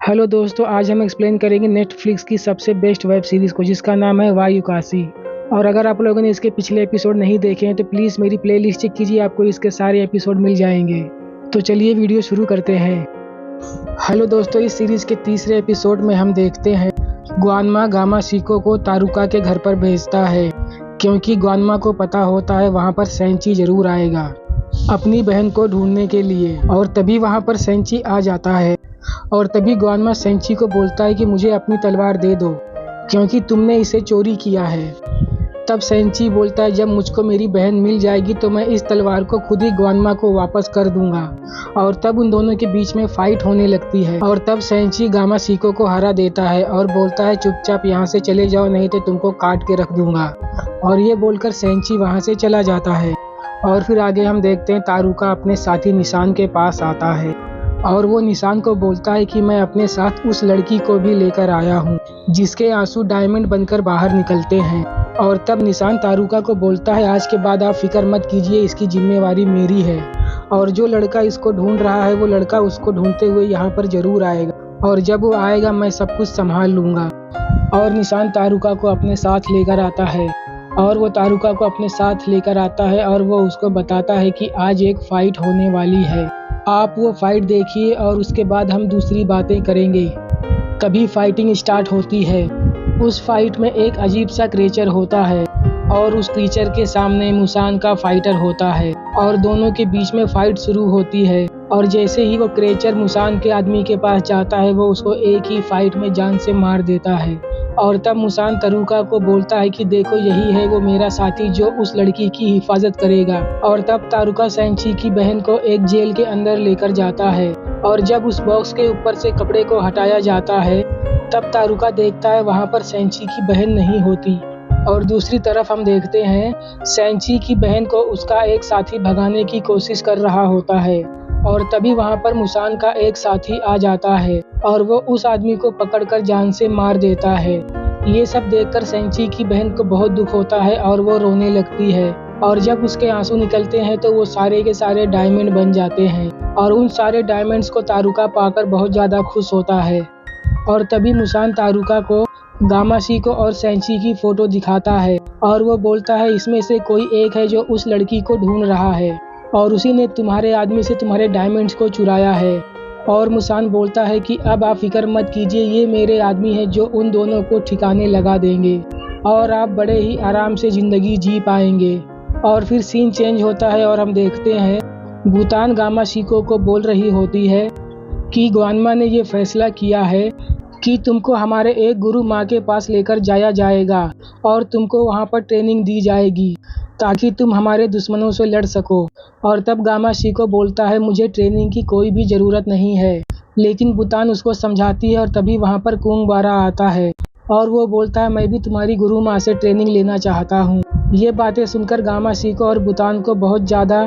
Hello दोस्तों, आज हम एक्सप्लेन करेंगे नेटफ्लिक्स की सबसे बेस्ट वेब सीरीज़ को, जिसका नाम है वायुकासी। और अगर आप लोगों ने इसके पिछले एपिसोड नहीं देखे हैं तो प्लीज़ मेरी प्लेलिस्ट चेक कीजिए, आपको इसके सारे एपिसोड मिल जाएंगे। तो चलिए वीडियो शुरू करते हैं। हेलो दोस्तों, इस सीरीज़ के तीसरे एपिसोड में हम देखते हैं ग्वानमा गामा शिको को तारुका के घर पर भेजता है, क्योंकि ग्वानमा को पता होता है वहाँ पर सेंची जरूर आएगा अपनी बहन को ढूंढने के लिए। और तभी वहाँ पर सेंची आ जाता है और तभी ग्वानमा सेंची को बोलता है कि मुझे अपनी तलवार दे दो, क्योंकि तुमने इसे चोरी किया है। तब सेंची बोलता है जब मुझको मेरी बहन मिल जाएगी तो मैं इस तलवार को खुद ही ग्वानमा को वापस कर दूंगा। और तब उन दोनों के बीच में फाइट होने लगती है और तब सेंची गामा शिको को हरा देता है और बोलता है चुपचाप यहाँ से चले जाओ, नहीं तो तुमको काट के रख दूंगा। और ये बोलकर सेंची वहाँ से चला जाता है। और फिर आगे हम देखते हैं तारुका अपने साथी निशान के पास आता है और वो निशान को बोलता है कि मैं अपने साथ उस लड़की को भी लेकर आया हूँ जिसके आंसू डायमंड बनकर बाहर निकलते हैं। और तब निशान तारुका को बोलता है आज के बाद आप फिक्र मत कीजिए, इसकी जिम्मेवारी मेरी है और जो लड़का इसको ढूंढ रहा है वो लड़का उसको ढूंढते हुए यहाँ पर जरूर आएगा और जब वो आएगा मैं सब कुछ संभाल लूँगा। और निशान तारुका को अपने साथ लेकर आता है और वो तारुका को अपने साथ लेकर आता है और वो उसको बताता है कि आज एक फाइट होने वाली है, आप वो फाइट देखिए और उसके बाद हम दूसरी बातें करेंगे। तभी फाइटिंग स्टार्ट होती है। उस फाइट में एक अजीब सा क्रिएचर होता है और उस क्रिएचर के सामने मुसान का फाइटर होता है और दोनों के बीच में फाइट शुरू होती है। और जैसे ही वो क्रिएचर मुसान के आदमी के पास जाता है वो उसको एक ही फाइट में जान से मार देता है। और तब मुसान तारुका को बोलता है कि देखो यही है वो मेरा साथी जो उस लड़की की हिफाजत करेगा। और तब तारुका सेंची की बहन को एक जेल के अंदर लेकर जाता है और जब उस बॉक्स के ऊपर से कपड़े को हटाया जाता है तब तारुका देखता है वहाँ पर सेंची की बहन नहीं होती। और दूसरी तरफ हम देखते हैं सेंची की बहन को उसका एक साथी भगाने की कोशिश कर रहा होता है और तभी वहाँ पर मुसान का एक साथी आ जाता है और वो उस आदमी को पकड़कर जान से मार देता है। ये सब देखकर सेंची की बहन को बहुत दुख होता है और वो रोने लगती है और जब उसके आंसू निकलते हैं तो वो सारे के सारे डायमंड बन जाते हैं और उन सारे डायमंड्स को तारुका पाकर बहुत ज़्यादा खुश होता है। और तभी मुसान तारुका को गामा शिको और सेंची की फोटो दिखाता है और वो बोलता है इसमें से कोई एक है जो उस लड़की को ढूंढ रहा है और उसी ने तुम्हारे आदमी से तुम्हारे डायमंड्स को चुराया है। और मुसान बोलता है कि अब आप फिक्र मत कीजिए, ये मेरे आदमी है जो उन दोनों को ठिकाने लगा देंगे और आप बड़े ही आराम से ज़िंदगी जी पाएंगे। और फिर सीन चेंज होता है और हम देखते हैं भूतान गामा शिको को बोल रही होती है कि ग्वानमा ने ये फैसला किया है कि तुमको हमारे एक गुरु माँ के पास लेकर जाया जाएगा और तुमको वहाँ पर ट्रेनिंग दी जाएगी ताकि तुम हमारे दुश्मनों से लड़ सको। और तब गामा शिको बोलता है मुझे ट्रेनिंग की कोई भी ज़रूरत नहीं है, लेकिन भूतान उसको समझाती है और तभी वहाँ पर कुंग बारा आता है और वो बोलता है मैं भी तुम्हारी गुरु माँ से ट्रेनिंग लेना चाहता हूँ। ये बातें सुनकर गामा शिको और भूतान को बहुत ज़्यादा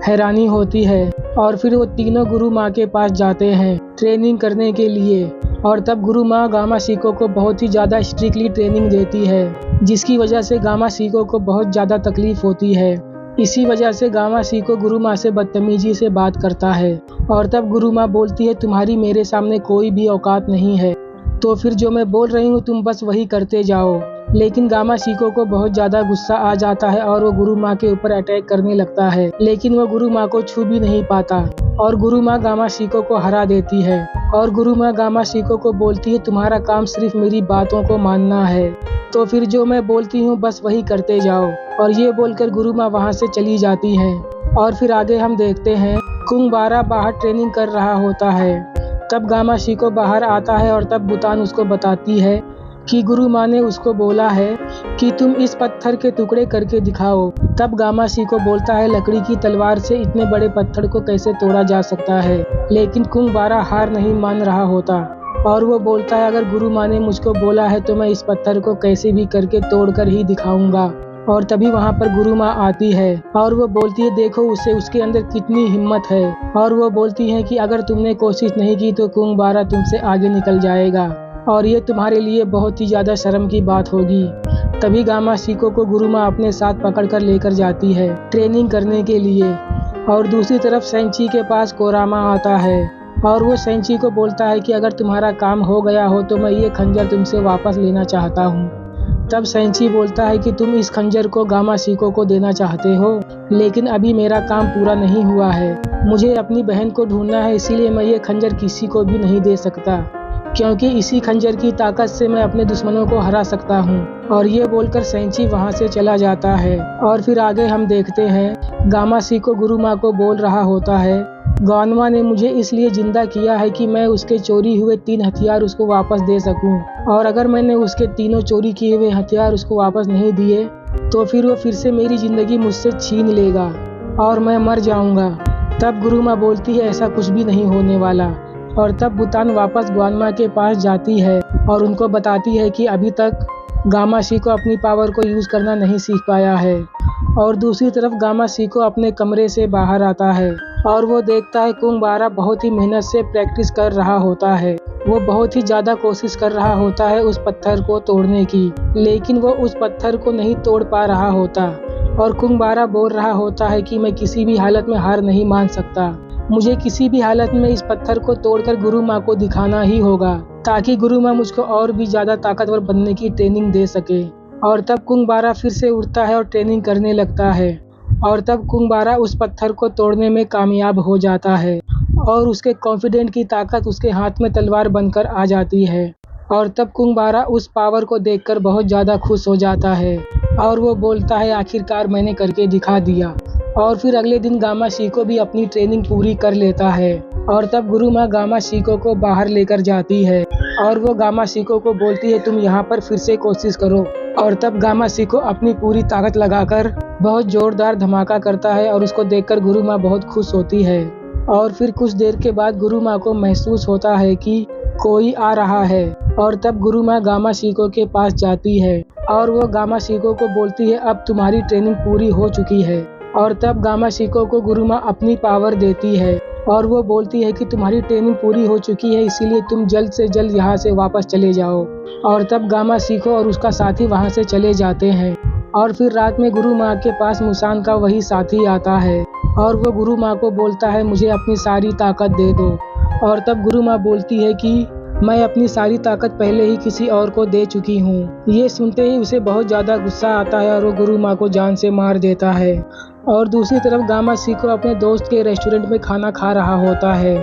हैरानी होती है और फिर वो तीनों गुरु माँ के पास जाते हैं ट्रेनिंग करने के लिए। और तब गुरु माँ गामा शिको को बहुत ही ज़्यादा स्ट्रिक्टली ट्रेनिंग देती है, जिसकी वजह से गामा शिको को बहुत ज़्यादा तकलीफ होती है। इसी वजह से गामा शिको गुरु माँ से बदतमीजी से बात करता है और तब गुरु माँ बोलती है तुम्हारी मेरे सामने कोई भी औकात नहीं है, तो फिर जो मैं बोल रही हूँ तुम बस वही करते जाओ। लेकिन गामा शिको को बहुत ज़्यादा गुस्सा आ जाता है और वो गुरु माँ के ऊपर अटैक करने लगता है, लेकिन वो गुरु माँ को छू भी नहीं पाता और गुरु माँ गामा शिको को हरा देती है। और गुरु माँ गामा शिको को बोलती है तुम्हारा काम सिर्फ मेरी बातों को मानना है, तो फिर जो मैं बोलती हूँ बस वही करते जाओ। और ये बोलकर गुरु माँ वहाँ से चली जाती है। और फिर आगे हम देखते हैं कुंग बारा बाहर ट्रेनिंग कर रहा होता है। तब गामा शिको बाहर आता है और तब भूतान उसको बताती है कि गुरु माँ ने उसको बोला है कि तुम इस पत्थर के टुकड़े करके दिखाओ। तब गामा शिको बोलता है लकड़ी की तलवार से इतने बड़े पत्थर को कैसे तोड़ा जा सकता है, लेकिन कुंग बारा हार नहीं मान रहा होता और वो बोलता है अगर गुरु माँ ने मुझको बोला है तो मैं इस पत्थर को कैसे भी करके तोड़कर ही दिखाऊंगा। और तभी वहाँ पर गुरु माँ आती है और वो बोलती है देखो उसे उसके अंदर कितनी हिम्मत है। और वो बोलती है कि अगर तुमने कोशिश नहीं की तो कुंग बारा तुमसे आगे निकल जाएगा और ये तुम्हारे लिए बहुत ही ज़्यादा शर्म की बात होगी। तभी गामा शिको को गुरु माँ अपने साथ पकड़कर लेकर जाती है ट्रेनिंग करने के लिए। और दूसरी तरफ सेंची के पास कोरामा आता है और वो सेंची को बोलता है कि अगर तुम्हारा काम हो गया हो तो मैं ये खंजर तुमसे वापस लेना चाहता हूँ। तब सेंची बोलता है कि तुम इस खंजर को गामासिको को देना चाहते हो, लेकिन अभी मेरा काम पूरा नहीं हुआ है। मुझे अपनी बहन को ढूंढना है, इसीलिए मैं ये खंजर किसी को भी नहीं दे सकता, क्योंकि इसी खंजर की ताकत से मैं अपने दुश्मनों को हरा सकता हूँ। और ये बोलकर सेंची वहाँ से चला जाता है। और फिर आगे हम देखते हैं गामासिको गुरुमा को बोल रहा होता है, गानवा ने मुझे इसलिए जिंदा किया है कि मैं उसके चोरी हुए 3 हथियार उसको वापस दे सकूं, और अगर मैंने उसके तीनों चोरी किए हुए हथियार उसको वापस नहीं दिए तो फिर वो फिर से मेरी जिंदगी मुझसे छीन लेगा और मैं मर जाऊंगा। तब गुरुमा बोलती है ऐसा कुछ भी नहीं होने वाला। और तब बुतान वापस ग्वानवा के पास जाती है और उनको बताती है कि अभी तक गामासिको अपनी पावर को यूज करना नहीं सीख पाया है। और दूसरी तरफ गामासिको अपने कमरे से बाहर आता है और वो देखता है कुंबारा बहुत ही मेहनत से प्रैक्टिस कर रहा होता है। वो बहुत ही ज़्यादा कोशिश कर रहा होता है उस पत्थर को तोड़ने की, लेकिन वो उस पत्थर को नहीं तोड़ पा रहा होता। और कुंबारा बोल रहा होता है कि मैं किसी भी हालत में हार नहीं मान सकता, मुझे किसी भी हालत में इस पत्थर को तोड़कर गुरुमा को दिखाना ही होगा, ताकि गुरुमा मुझको और भी ज़्यादा ताकतवर बनने की ट्रेनिंग दे सके। और तब कुंबारा फिर से उठता है और ट्रेनिंग करने लगता है। और तब कुंबारा उस पत्थर को तोड़ने में कामयाब हो जाता है और उसके कॉन्फिडेंट की ताकत उसके हाथ में तलवार बनकर आ जाती है। और तब कुंबारा उस पावर को देखकर बहुत ज़्यादा खुश हो जाता है और वो बोलता है आखिरकार मैंने करके दिखा दिया। और फिर अगले दिन गामासिको भी अपनी ट्रेनिंग पूरी कर लेता है। और तब गुरुमा गामासिको को बाहर लेकर जाती है और वो गामासिको को बोलती है तुम यहाँ पर फिर से कोशिश करो। और तब गामासिको अपनी पूरी ताकत लगाकर बहुत जोरदार धमाका करता है और उसको देखकर गुरुमा बहुत खुश होती है। और फिर कुछ देर के बाद गुरुमा को महसूस होता है कि कोई आ रहा है। और तब गुरुमा गामासिको के पास जाती है और वो गामासिको को बोलती है अब तुम्हारी ट्रेनिंग पूरी हो चुकी है। और तब गामासिको को गुरुमा अपनी पावर देती है और वो बोलती है कि तुम्हारी ट्रेनिंग पूरी हो चुकी है, इसीलिए तुम जल्द से जल्द यहाँ से वापस चले जाओ। और तब गामासिको और उसका साथी वहाँ से चले जाते हैं। और फिर रात में गुरुमा के पास मुसान का वही साथी आता है और वो गुरुमा को बोलता है मुझे अपनी सारी ताकत दे दो। और तब गुरुमा बोलती है कि मैं अपनी सारी ताकत पहले ही किसी और को दे चुकी हूँ। ये सुनते ही उसे बहुत ज़्यादा गुस्सा आता है और वो गुरुमा को जान से मार देता है। और दूसरी तरफ गामासिको अपने दोस्त के रेस्टोरेंट में खाना खा रहा होता है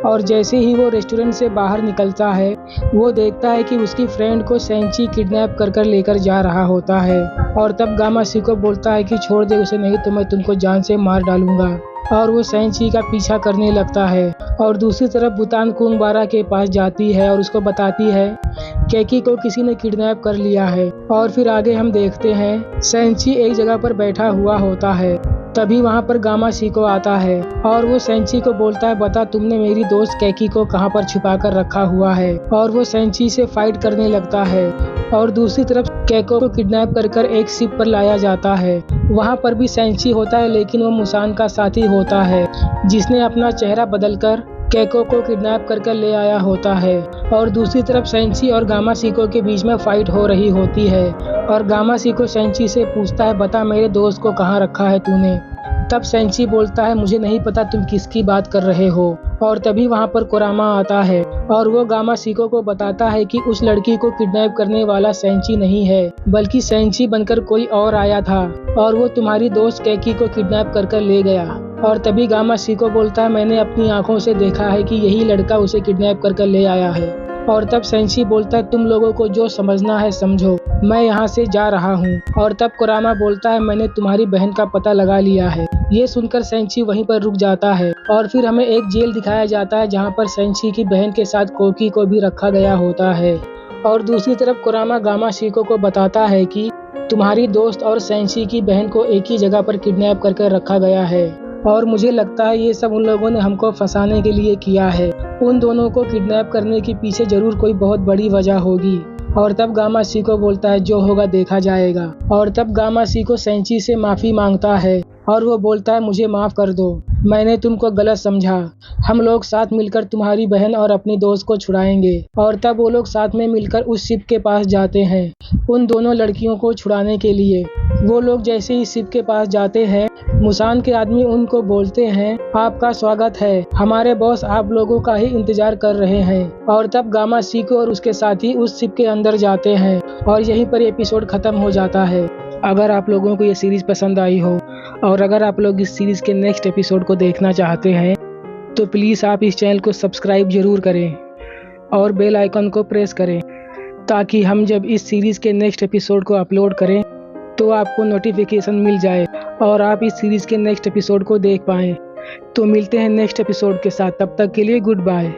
और जैसे ही वो रेस्टोरेंट से बाहर निकलता है वो देखता है कि उसकी फ्रेंड को सेंची किडनैप कर लेकर जा रहा होता है। और तब गामासिको बोलता है कि छोड़ दे उसे, नहीं तो मैं तुमको जान से मार डालूंगा। और वो सेंची का पीछा करने लगता है। और दूसरी तरफ बुतान कुंबारा के पास जाती है और उसको बताती है केकी को किसी ने किडनैप कर लिया है। और फिर आगे हम देखते हैं सेंची एक जगह पर बैठा हुआ होता है। तभी वहाँ पर गामासिको आता है और वो सेंची को बोलता है बता तुमने मेरी दोस्त केकी को कहाँ पर छुपा कर रखा हुआ है। और वो सेंची से फाइट करने लगता है। और दूसरी तरफ केको को किडनैप कर एक शिप पर लाया जाता है। वहाँ पर भी सेंची होता है, लेकिन वो मुसान का साथी होता है जिसने अपना चेहरा बदलकर केको को किडनैप कर ले आया होता है। और दूसरी तरफ सेंची और गामासिको के बीच में फाइट हो रही होती है और गामासिको सेंची से पूछता है बता मेरे दोस्त को कहाँ रखा है तूने। तब सेंची बोलता है मुझे नहीं पता तुम किसकी बात कर रहे हो। और तभी वहाँ पर कोरामा आता है और वो गामासिको को बताता है कि उस लड़की को किडनैप करने वाला सेंची नहीं है, बल्कि सेंची बनकर कोई और आया था और वो तुम्हारी दोस्त केकी को किडनैप कर ले गया। और तभी गामासिको बोलता है मैंने अपनी आंखों से देखा है कि यही लड़का उसे किडनैप कर ले आया है। और तब सेंची बोलता है तुम लोगों को जो समझना है समझो, मैं यहाँ से जा रहा हूँ। और तब कोरामा बोलता है मैंने तुम्हारी बहन का पता लगा लिया है। ये सुनकर सेंची वहीं पर रुक जाता है और फिर हमें एक जेल दिखाया जाता है जहाँ पर सेंची की बहन के साथ कोकी को भी रखा गया होता है। और दूसरी तरफ कोरामा गामासिको को बताता है कि तुम्हारी दोस्त और सेंची की बहन को एक ही जगह पर किडनैप करके रखा गया है और मुझे लगता है ये सब उन लोगों ने हमको फंसाने के लिए किया है। उन दोनों को किडनैप करने के पीछे जरूर कोई बहुत बड़ी वजह होगी। और तब गामासिको बोलता है जो होगा देखा जाएगा। और तब गामासिको सेंची से माफ़ी मांगता है और वो बोलता है मुझे माफ़ कर दो। मैंने तुमको गलत समझा। हम लोग साथ मिलकर तुम्हारी बहन और अपनी दोस्त को छुड़ाएंगे। और तब वो लोग साथ में मिलकर उस शिप के पास जाते हैं उन दोनों लड़कियों को छुड़ाने के लिए। वो लोग जैसे ही शिप के पास जाते हैं, मुसान के आदमी उनको बोलते हैं, आपका स्वागत है, हमारे बॉस आप लोगों का ही इंतजार कर रहे हैं। और तब गामा सीको और उसके साथी उस शिप के अंदर जाते हैं और यहीं पर एपिसोड खत्म हो जाता है। अगर आप लोगों को ये सीरीज पसंद आई हो और अगर आप लोग इस सीरीज के नेक्स्ट एपिसोड को देखना चाहते हैं तो प्लीज़ आप इस चैनल को सब्सक्राइब जरूर करें और बेल आइकन को प्रेस करें, ताकि हम जब इस सीरीज़ के नेक्स्ट एपिसोड को अपलोड करें तो आपको नोटिफिकेशन मिल जाए और आप इस सीरीज़ के नेक्स्ट एपिसोड को देख पाएँ। तो मिलते हैं नेक्स्ट एपिसोड के साथ, तब तक के लिए गुड बाय।